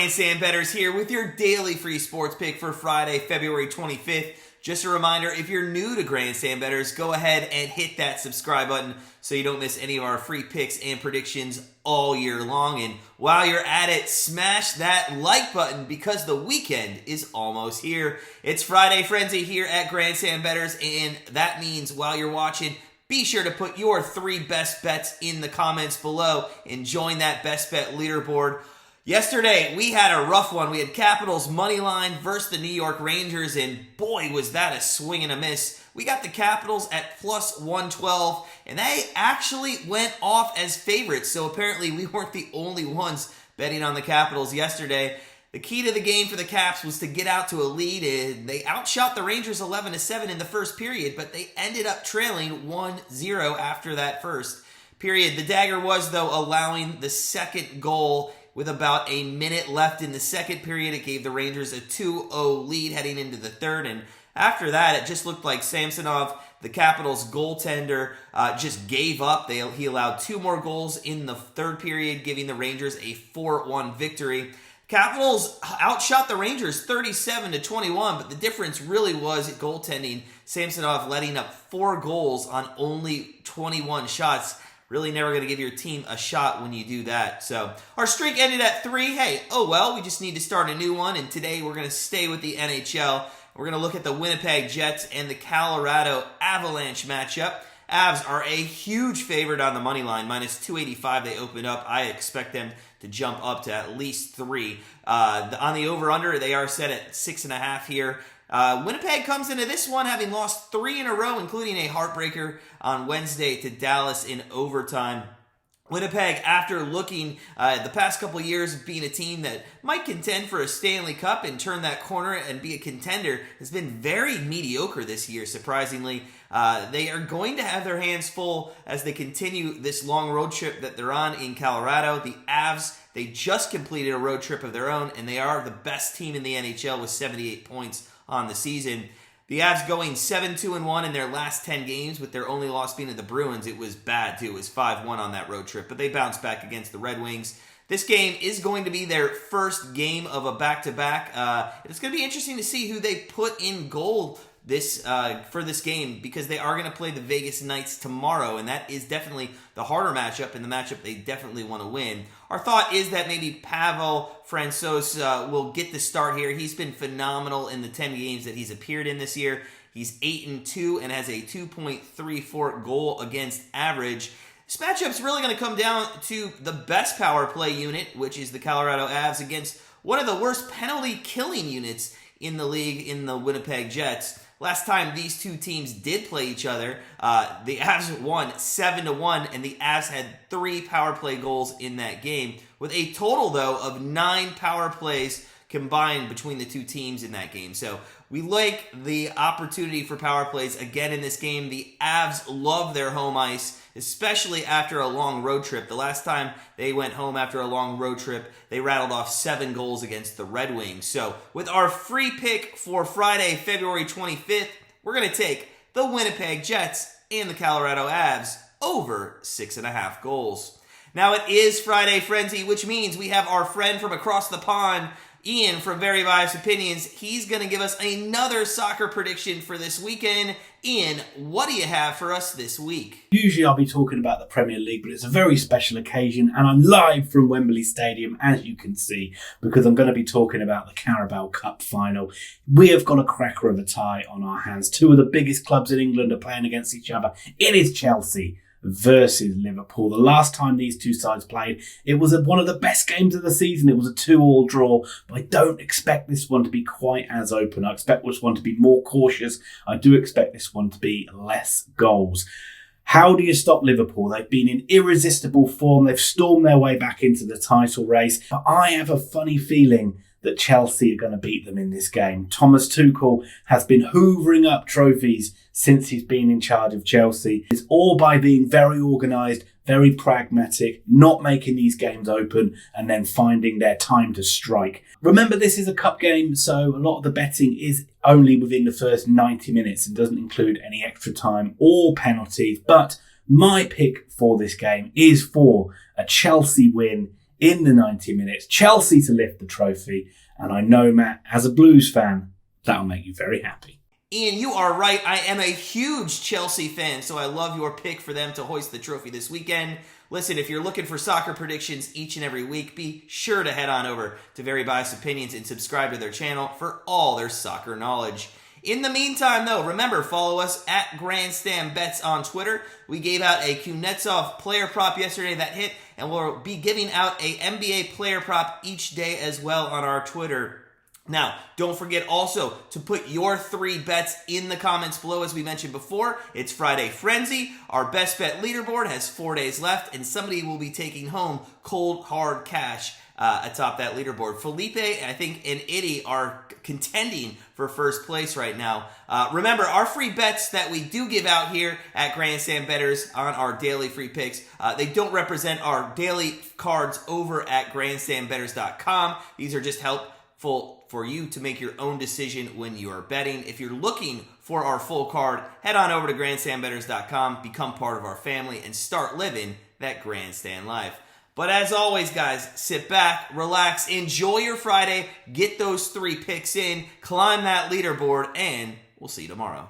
Grandstand Bettors here with your daily free sports pick for Friday, February 25th. Just a reminder, if you're new to Grandstand Bettors, go ahead and hit that subscribe button so you don't miss any of our free picks and predictions all year long. And while you're at it, smash that like button because the weekend is almost here. It's Friday Frenzy here at Grandstand Bettors, and that means while you're watching, be sure to put your 3 best bets in the comments below and join that best bet leaderboard. Yesterday, we had a rough one. We had Capitals money line versus the New York Rangers, and boy, was that a swing and a miss. We got the Capitals at plus 112, and they actually went off as favorites, so apparently we weren't the only ones betting on the Capitals yesterday. The key to the game for the Caps was to get out to a lead, and they outshot the Rangers 11-7 in the first period, but they ended up trailing 1-0 after that first period. The dagger was, though, allowing the second goal with about a minute left in the second period. It gave the Rangers a 2-0 lead heading into the third, and after that, it just looked like Samsonov, the Capitals goaltender, just gave up. He allowed 2 more goals in the third period, giving the Rangers a 4-1 victory. Capitals outshot the Rangers 37-21, but the difference really was at goaltending. Samsonov letting up 4 goals on only 21 shots. Really never going to give your team a shot when you do that. So our streak ended at 3. Hey, oh well, we just need to start a new one. And today we're going to stay with the NHL. We're going to look at the Winnipeg Jets and the Colorado Avalanche matchup. Avs are a huge favorite on the money line, minus 285 they opened up. I expect them to jump up to at least 3. On the over-under, they are set at 6.5 here. Winnipeg comes into this one having lost 3 in a row, including a heartbreaker on Wednesday to Dallas in overtime. Winnipeg, after looking the past couple of years of being a team that might contend for a Stanley Cup and turn that corner and be a contender, has been very mediocre this year, surprisingly. They are going to have their hands full as they continue this long road trip that they're on in Colorado. The Avs, they just completed a road trip of their own, and they are the best team in the NHL with 78 points on the season. The Avs going 7-2-1 in their last 10 games, with their only loss being to the Bruins. It was bad, too. It was 5-1 on that road trip, but they bounced back against the Red Wings. This game is going to be their first game of a back-to-back. It's going to be interesting to see who they put in goal for this game, because they are going to play the Vegas Knights tomorrow, and that is definitely the harder matchup and the matchup they definitely want to win. Our thought is that maybe Pavel Francouz will get the start here. He's been phenomenal in the 10 games that he's appeared in this year. He's 8-2 and has a 2.34 goal against average. This matchup's really going to come down to the best power play unit, which is the Colorado Avs, against one of the worst penalty killing units in the league in the Winnipeg Jets. Last time these two teams did play each other, the Avs won 7-1, and the Avs had 3 power play goals in that game, with a total, though, of 9 power plays combined between the two teams in that game. So we like the opportunity for power plays again in this game. The Avs love their home ice, especially after a long road trip. The last time they went home after a long road trip, they rattled off 7 goals against the Red Wings. So with our free pick for Friday, February 25th, we're going to take the Winnipeg Jets and the Colorado Avs over 6.5 goals. Now it is Friday Frenzy, which means we have our friend from across the pond, Ian from Very Biased Opinions. He's going to give us another soccer prediction for this weekend. Ian, what do you have for us this week? Usually I'll be talking about the Premier League, but it's a very special occasion, and I'm live from Wembley Stadium, as you can see, because I'm going to be talking about the Carabao Cup final. We have got a cracker of a tie on our hands. 2 of the biggest clubs in England are playing against each other. It is Chelsea versus Liverpool. The last time these two sides played, it was one of the best games of the season. It was a 2-2 draw, but I don't expect this one to be quite as open. I expect this one to be more cautious. I do expect this one to be less goals. How do you stop Liverpool? They've been in irresistible form. They've stormed their way back into the title race, but I have a funny feeling that Chelsea are going to beat them in this game. Thomas Tuchel has been hoovering up trophies since he's been in charge of Chelsea. It's all by being very organised, very pragmatic, not making these games open, and then finding their time to strike. Remember, this is a cup game, so a lot of the betting is only within the first 90 minutes and doesn't include any extra time or penalties. But my pick for this game is for a Chelsea win in the 90 minutes, Chelsea to lift the trophy. And I know, Matt, as a Blues fan, that'll make you very happy. Ian, you are right. I am a huge Chelsea fan, so I love your pick for them to hoist the trophy this weekend. Listen, if you're looking for soccer predictions each and every week, be sure to head on over to Very Biased Opinions and subscribe to their channel for all their soccer knowledge. In the meantime, though, remember, follow us at Grandstand Bets on Twitter. We gave out a Kuznetsov player prop yesterday that hit, and we'll be giving out a NBA player prop each day as well on our Twitter. Now, don't forget also to put your 3 bets in the comments below. As we mentioned before, it's Friday Frenzy. Our best bet leaderboard has 4 days left, and somebody will be taking home cold, hard cash atop that leaderboard. Felipe, I think, and Itty are contending for first place right now. Remember, our free bets that we do give out here at Grandstand Bettors on our daily free picks, they don't represent our daily cards over at grandstandbettors.com. These are just helpful for you to make your own decision when you are betting. If you're looking for our full card, head on over to grandstandbettors.com, become part of our family, and start living that grandstand life. But as always, guys, sit back, relax, enjoy your Friday, get those 3 picks in, climb that leaderboard, and we'll see you tomorrow.